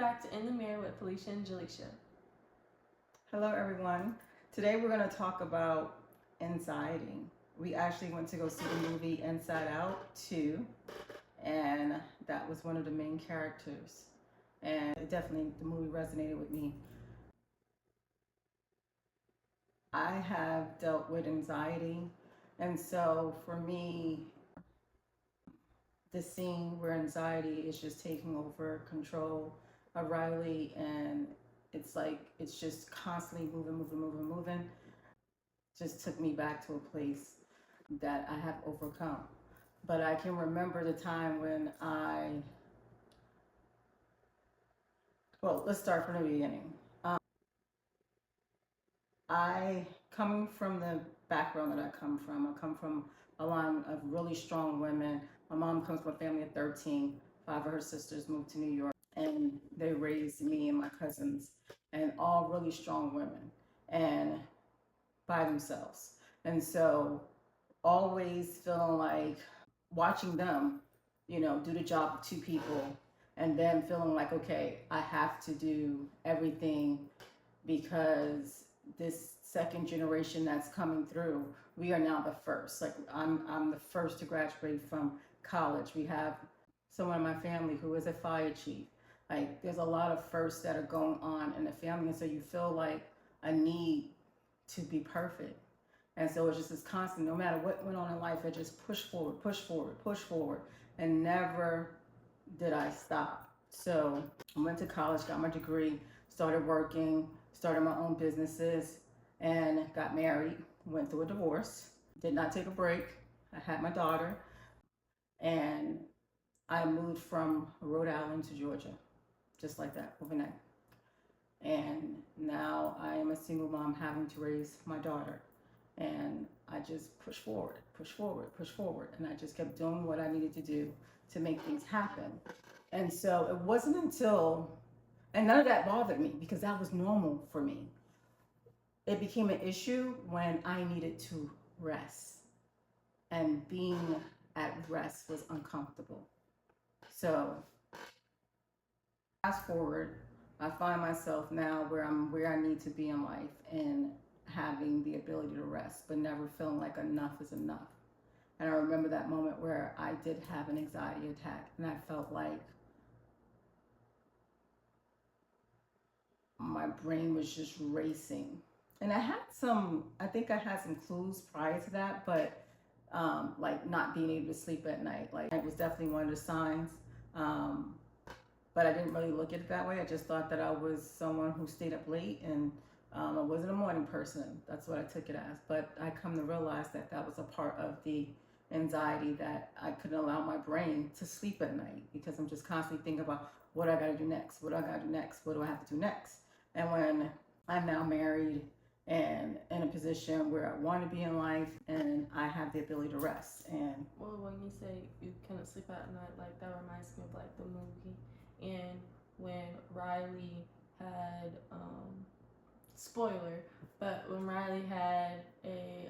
back to In the Mirror with Felicia and Jalicia. Hello, everyone. Today we're going to talk about anxiety. We actually went to go see the movie Inside Out 2, and that was one of the main characters. And it definitely, the movie resonated with me. I have dealt with anxiety, and so for me, the scene where anxiety is just taking over control of Riley, and it's like it's just constantly moving, just took me back to a place that I have overcome. But I can remember the time when well, let's start from the beginning. Coming from the background that I come from a line of really strong women. My mom comes from a family of 13. 5 of her sisters moved to New York, and they raised me and my cousins, and all really strong women, and by themselves. And so always feeling like watching them, do the job of 2 people, and then feeling like, okay, I have to do everything because this second generation that's coming through, we are now the first. Like I'm the first to graduate from college. We have someone in my family who is a fire chief. Like there's a lot of firsts that are going on in the family, and so you feel like a need to be perfect. And so it's just this constant, no matter what went on in life, I just push forward, and never did I stop. So I went to college, got my degree, started working, started my own businesses, and got married, went through a divorce, did not take a break. I had my daughter, and I moved from Rhode Island to Georgia, just like that, overnight. And now I am a single mom having to raise my daughter. And I just pushed forward. And I just kept doing what I needed to do to make things happen. And so it wasn't until, and none of that bothered me because that was normal for me. It became an issue when I needed to rest. And being at rest was uncomfortable. So fast forward, I find myself now where I need to be in life, and having the ability to rest, but never feeling like enough is enough. And I remember that moment where I did have an anxiety attack, and I felt like my brain was just racing. And I think I had some clues prior to that, but like not being able to sleep at night, like it was definitely one of the signs. But I didn't really look at it that way. I just thought that I was someone who stayed up late, and I wasn't a morning person. That's what I took it as. But I come to realize that that was a part of the anxiety, that I couldn't allow my brain to sleep at night because I'm just constantly thinking about what I got to do next, what do I have to do next. And when I'm now married and in a position where I want to be in life, and I have the ability to rest. And well, when you say you couldn't sleep at night, like that reminds me of like the movie, and when Riley had spoiler, but when Riley had a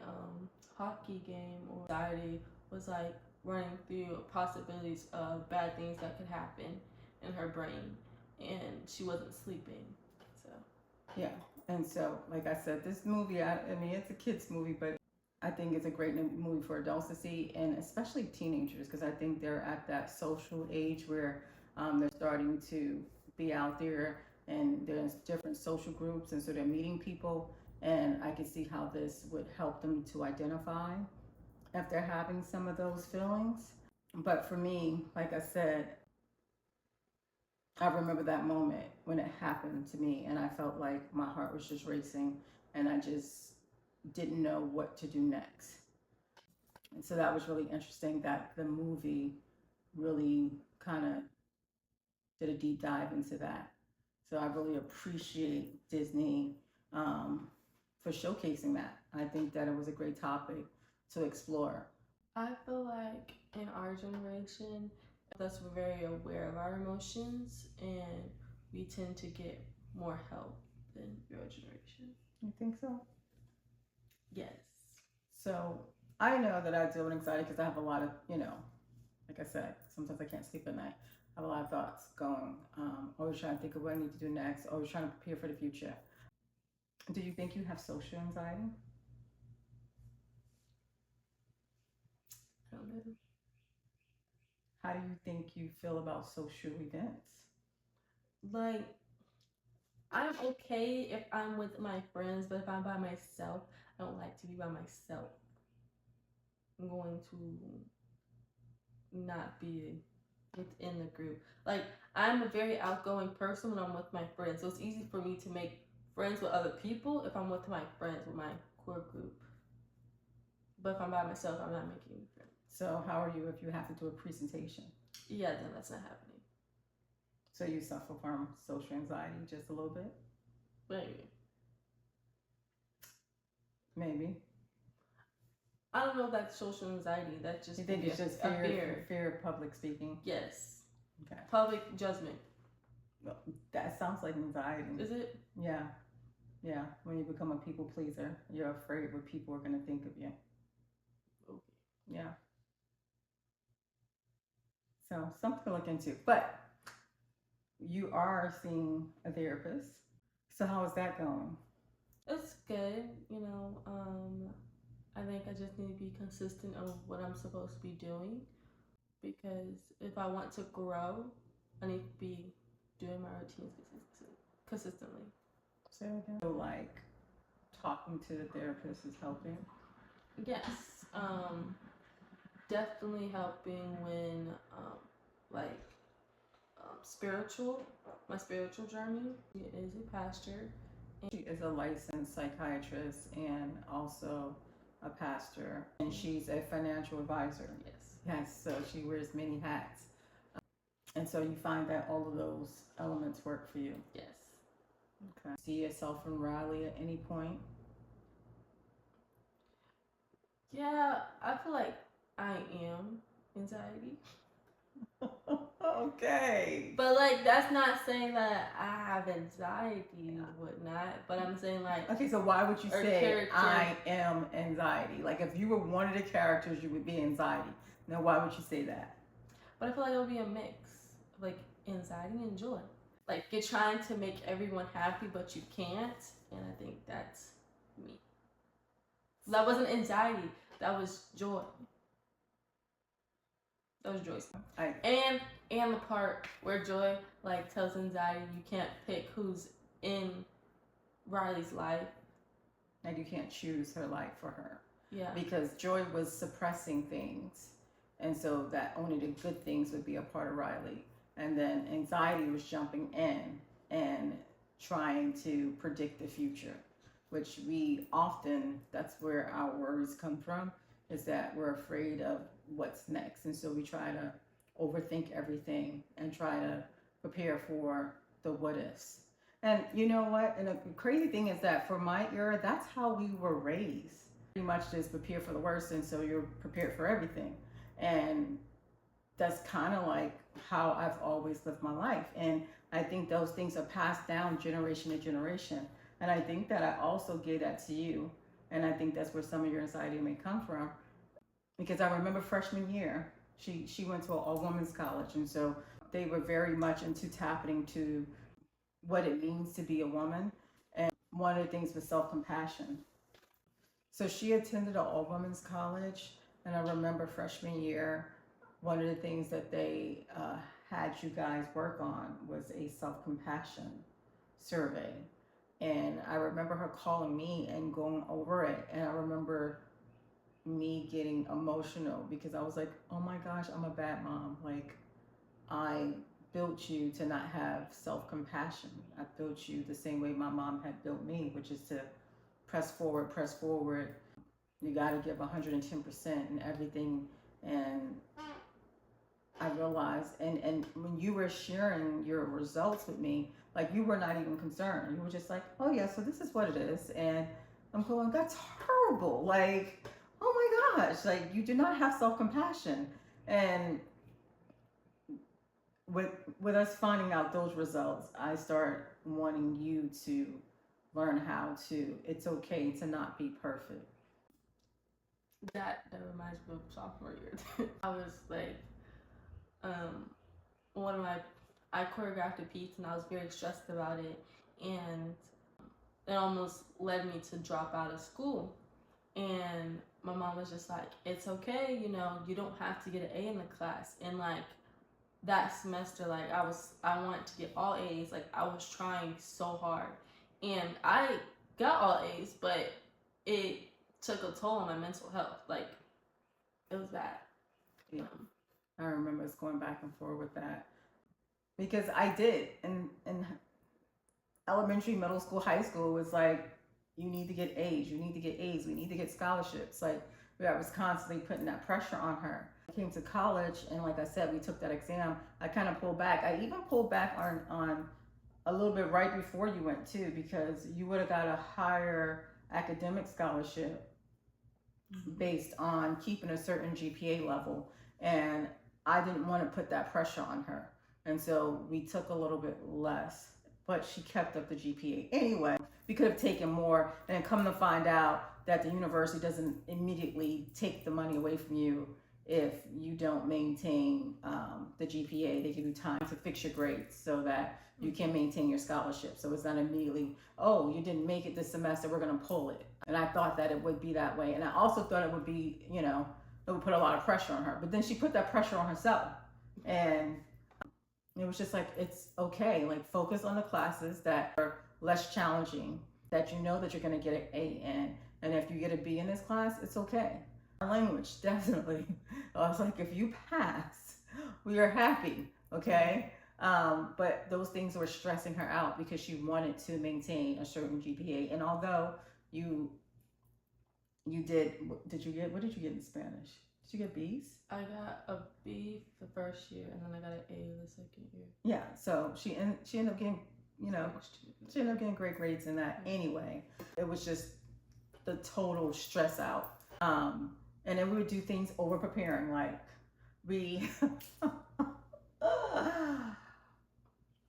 hockey game, or anxiety was like running through possibilities of bad things that could happen in her brain, and she wasn't sleeping. So yeah. And so, like I said, this movie, I mean, it's a kid's movie, but I think it's a great movie for adults to see, and especially teenagers, because I think they're at that social age where they're starting to be out there, and there's different social groups, and so they're meeting people, and I can see how this would help them to identify if they're having some of those feelings. But for me, like I said, I remember that moment when it happened to me, and I felt like my heart was just racing, and I just didn't know what to do next. And so that was really interesting that the movie really kind of did a deep dive into that. So I really appreciate Disney for showcasing that. I think that it was a great topic to explore. I feel like in our generation, thus we're very aware of our emotions, and we tend to get more help than your generation. You think so? Yes. So I know that I deal with anxiety because I have a lot of, like I said, sometimes I can't sleep at night. I have a lot of thoughts going. Always trying to think of what I need to do next. Always trying to prepare for the future. Do you think you have social anxiety? I don't know. How do you think you feel about social events? Like, I'm okay if I'm with my friends, but if I'm by myself, I don't like to be by myself. I'm going to not be within the group. Like, I'm a very outgoing person when I'm with my friends, so it's easy for me to make friends with other people if I'm with my friends, with my core group. But if I'm by myself, I'm not making any friends. So how are you if you have to do a presentation? Yeah, then that's not happening. So you suffer from social anxiety just a little bit? Maybe. I don't know if that's social anxiety. That's just, you think it's just fear of public speaking? Yes. Okay. Public judgment. Well, that sounds like anxiety. Is it? Yeah. Yeah. When you become a people pleaser, you're afraid what people are going to think of you. Okay. Yeah. So something to look into. But you are seeing a therapist. So how is that going? It's good. I think I just need to be consistent of what I'm supposed to be doing, because if I want to grow, I need to be doing my routines consistently. So like talking to the therapist is helping? Yes. Definitely helping when my spiritual journey. She is a pastor. She is a licensed psychiatrist and also a pastor, and she's a financial advisor. Yes, so she wears many hats. And so you find that all of those elements work for you? Yes. Okay. See yourself in Raleigh at any point? Yeah, I feel like I am anxiety. Okay. But like, that's not saying that I have anxiety and whatnot. But I'm saying like. Okay, so why would you say I am anxiety? Like if you were one of the characters, you would be anxiety. Now, why would you say that? But I feel like it would be a mix of like anxiety and joy. Like you're trying to make everyone happy, but you can't. And I think that's me. That wasn't anxiety. That was joy. That was Joy's. And the part where Joy like tells anxiety you can't pick who's in Riley's life. Like you can't choose her life for her. Yeah. Because Joy was suppressing things, and so that only the good things would be a part of Riley. And then anxiety was jumping in and trying to predict the future, which we often, that's where our worries come from, is that we're afraid of what's next. And so we try to overthink everything and try to prepare for the what ifs. And you know what? And the crazy thing is that for my era, that's how we were raised. Pretty much just prepare for the worst, and so you're prepared for everything. And that's kind of like how I've always lived my life. And I think those things are passed down generation to generation. And I think that I also gave that to you. And I think that's where some of your anxiety may come from. Because I remember freshman year, she went to a women's college. And so they were very much into tapping to what it means to be a woman. And one of the things was self-compassion. So she attended an all-women's college. And I remember freshman year, one of the things that they had you guys work on was a self-compassion survey. And I remember her calling me and going over it. And I remember me getting emotional because I was like, oh my gosh, I'm a bad mom. Like, I built you to not have self-compassion. I built you the same way my mom had built me, which is to press forward, press forward. You got to give 110% in everything. And I realized, and when you were sharing your results with me, like you were not even concerned. You were just like, oh yeah, so this is what it is. And I'm going, that's horrible. Like, oh my gosh, like you do not have self-compassion. And with us finding out those results, I start wanting you to learn how to, it's okay to not be perfect. That reminds me of sophomore year. I was like, I choreographed a piece and I was very stressed about it, and it almost led me to drop out of school. And my mom was just like, it's okay, you know, you don't have to get an A in the class. And like that semester, like I wanted to get all A's. Like I was trying so hard, and I got all A's, but it took a toll on my mental health. Like it was bad. Yeah. I remember us going back and forth with that because I did in elementary, middle school, high school was like, you need to get A's, you need to get A's, we need to get scholarships. Like I was constantly putting that pressure on her. I came to college, and like I said, we took that exam. I kind of pulled back. I even pulled back on a little bit right before you went too, because you would have got a higher academic scholarship based on keeping a certain GPA level, and I didn't want to put that pressure on her, and so we took a little bit less, but she kept up the GPA anyway. We could have taken more, and come to find out that the university doesn't immediately take the money away from you if you don't maintain the GPA. They give you time to fix your grades so that you can maintain your scholarship. So it's not immediately, oh, you didn't make it this semester, we're going to pull it. And I thought that it would be that way. And I also thought it would be, you know, it would put a lot of pressure on her. But then she put that pressure on herself. And it was just like, it's okay. Like, focus on the classes that are less challenging, that you know that you're going to get an A in. And if you get a B in this class, it's okay. Language, definitely. I was like, if you pass, we are happy, okay? But those things were stressing her out because she wanted to maintain a certain GPA. And although you did you get, what did you get in Spanish? Did you get B's? I got a B the first year, and then I got an A the second year. Yeah, so she ended up getting, you know, she ended up getting great grades in that anyway. It was just the total stress out. And then we would do things over preparing, like we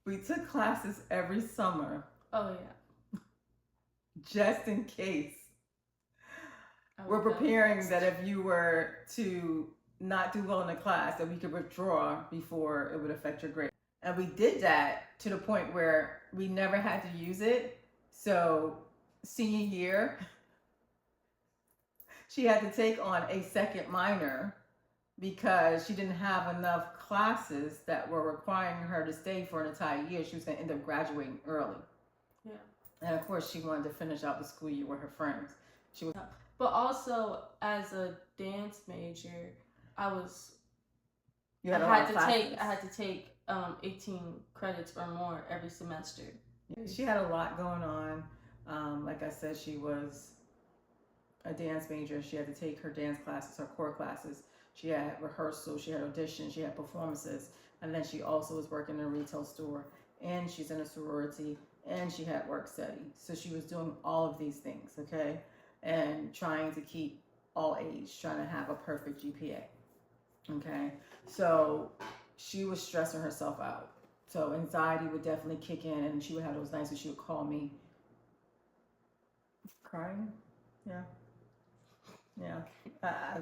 we took classes every summer. Oh yeah. Just in case. We're preparing that if you were to not do well in the class, that we could withdraw before it would affect your grade. And we did that to the point where we never had to use it. So senior year, she had to take on a second minor because she didn't have enough classes that were requiring her to stay for an entire year. She was going to end up graduating early. Yeah. And of course, she wanted to finish out the school year with her friends. She was. But also, as a dance major, I had to take 18 credits or more every semester. She had a lot going on. Like I said, she was a dance major. She had to take her dance classes, her core classes. She had rehearsal, she had auditions, she had performances, and then she also was working in a retail store, and she's in a sorority, and she had work study. So she was doing all of these things, okay? And trying to keep all A's, trying to have a perfect GPA, okay? So she was stressing herself out. So anxiety would definitely kick in, and she would have those nights where she would call me crying. Yeah.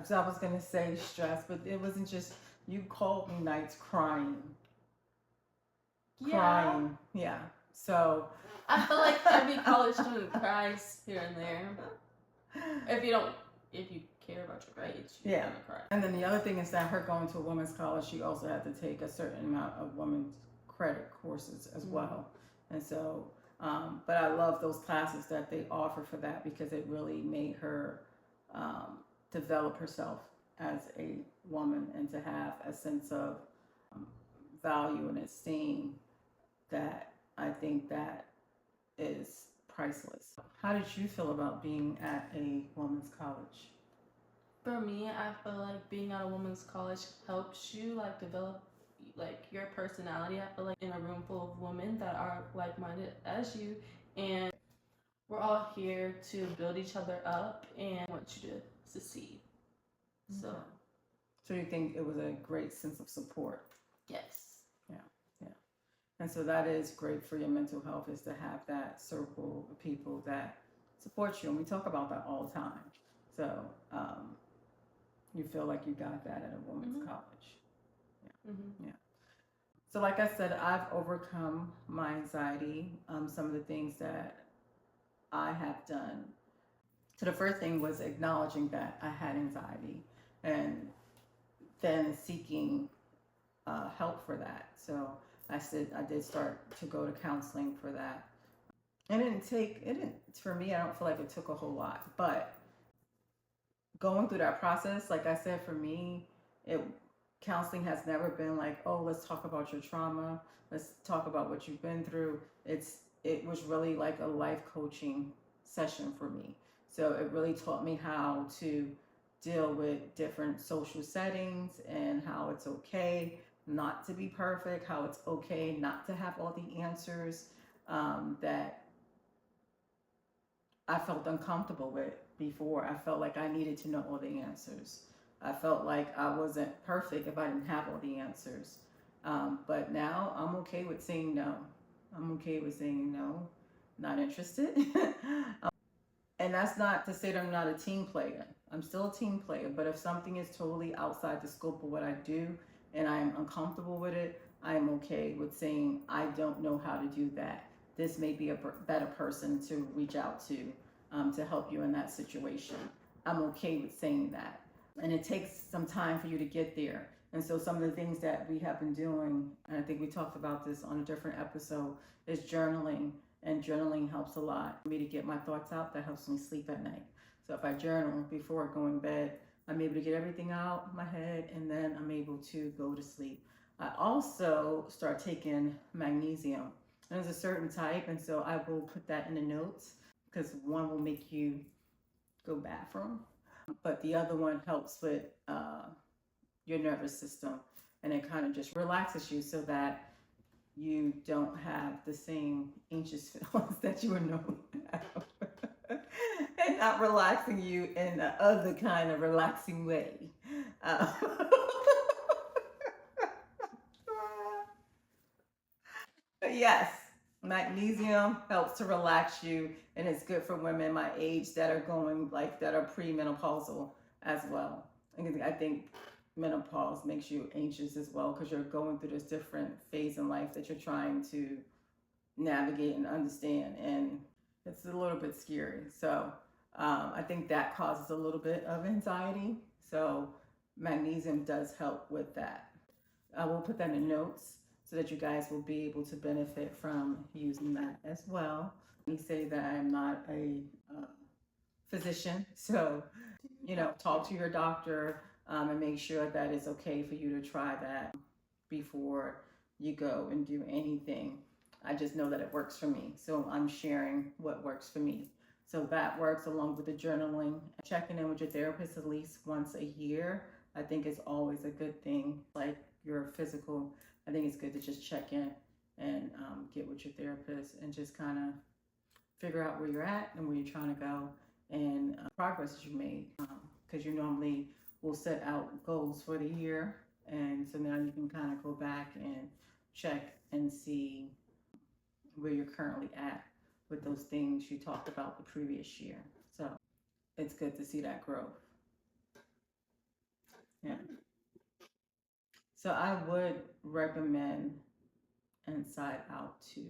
So I was going to say stress, but it wasn't just, you called me nights crying. Crying. Yeah. So I feel like every college student cries here and there. If you care about your grades, you're gonna cry. And then the other thing is that her going to a women's college, she also had to take a certain amount of women's credit courses as well. And so, but I love those classes that they offer for that, because it really made her develop herself as a woman and to have a sense of value and esteem that I think that is priceless. How did you feel about being at a women's college? For me, I feel like being at a women's college helps you like develop like your personality. I feel like in a room full of women that are like-minded as you, and we're all here to build each other up and want you to succeed. So you think it was a great sense of support? Yes. And so that is great for your mental health, is to have that circle of people that support you. And we talk about that all the time. So you feel like you got that at a women's college. Yeah. So, like I said, I've overcome my anxiety. Some of the things that I have done. So, the first thing was acknowledging that I had anxiety and then seeking help for that. So, I did start to go to counseling for that. And for me, I don't feel like it took a whole lot. But going through that process, like I said, for me, it counseling has never been like, oh, let's talk about your trauma, let's talk about what you've been through. It was really like a life coaching session for me. So it really taught me how to deal with different social settings and how it's okay not to be perfect, how it's okay not to have all the answers that I felt uncomfortable with before. I felt like I needed to know all the answers. I felt like I wasn't perfect if I didn't have all the answers. But now I'm okay with saying no. I'm okay with saying no, not interested. And that's not to say that I'm not a team player. I'm still a team player, but if something is totally outside the scope of what I do and I'm uncomfortable with it, I am okay with saying I don't know how to do that. This may be a better person to reach out to help you in that situation. I'm okay with saying that. And it takes some time for you to get there. And so some of the things that we have been doing, and I think we talked about this on a different episode, is journaling. And journaling helps a lot for me to get my thoughts out. That helps me sleep at night. So if I journal before going to bed, I'm able to get everything out of my head, and then I'm able to go to sleep. I also start taking magnesium. And there's a certain type, and so I will put that in the notes because one will make you go bathroom, but the other one helps with your nervous system, and it kind of just relaxes you so that you don't have the same anxious feelings that you were known to have. And not relaxing you in the other kind of relaxing way. Uh, yes, magnesium helps to relax you, and it's good for women my age that are that are premenopausal as well. I think menopause makes you anxious as well because you're going through this different phase in life that you're trying to navigate and understand, and it's a little bit scary. So I think that causes a little bit of anxiety. So magnesium does help with that. I will put that in notes so that you guys will be able to benefit from using that as well. Let me say that I'm not a physician, so talk to your doctor and make sure that it's okay for you to try that before you go and do anything. I just know that it works for me, so I'm sharing what works for me. So that works along with the journaling. Checking in with your therapist at least once a year, I think, is always a good thing. Like your physical, I think it's good to just check in and get with your therapist and just kind of figure out where you're at and where you're trying to go and progress that you made. Because you normally will set out goals for the year, and so now you can kind of go back and check and see where you're currently at with those things you talked about the previous year. So it's good to see that growth. Yeah. So I would recommend Inside Out to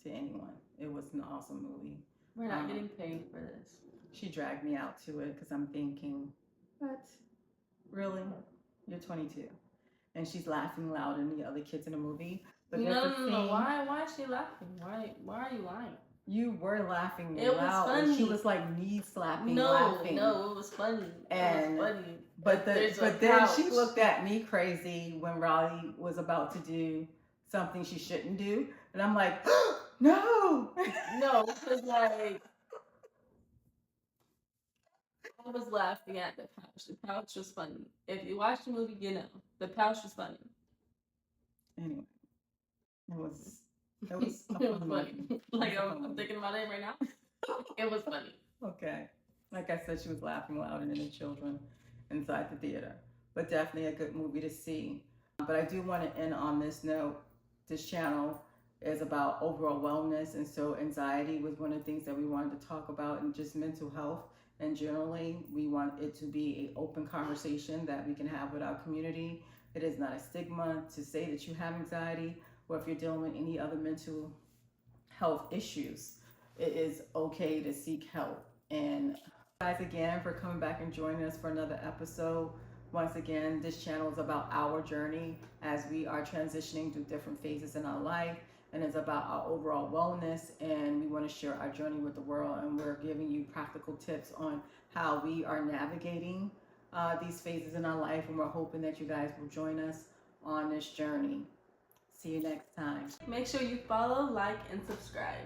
anyone. It was an awesome movie. We're not getting paid for this. She dragged me out to it because I'm thinking, what? Really? You're 22. And she's laughing louder than the other kids in the movie. But no. Why is she laughing? Why are you lying? You were laughing it loud. Was funny. She was like knee slapping, no, laughing. No, it was funny. And, it was funny. But then she looked at me crazy when Riley was about to do something she shouldn't do. And I'm like, no. No, because like, I was laughing at the pouch. The pouch was funny. If you watch the movie, you know. The pouch was funny. Anyway, it was it was funny. Like, I'm thinking about it right now. It was funny. Okay. Like I said, she was laughing louder than the children inside the theater. But definitely a good movie to see. But I do want to end on this note. This channel is about overall wellness, and so anxiety was one of the things that we wanted to talk about, and just mental health. And generally, we want it to be an open conversation that we can have with our community. It is not a stigma to say that you have anxiety, or if you're dealing with any other mental health issues, it is okay to seek help. And guys, again, for coming back and joining us for another episode. Once again, this channel is about our journey as we are transitioning through different phases in our life, and it's about our overall wellness, and we want to share our journey with the world, and we're giving you practical tips on how we are navigating these phases in our life, and we're hoping that you guys will join us on this journey. See you next time. Make sure you follow, like, and subscribe.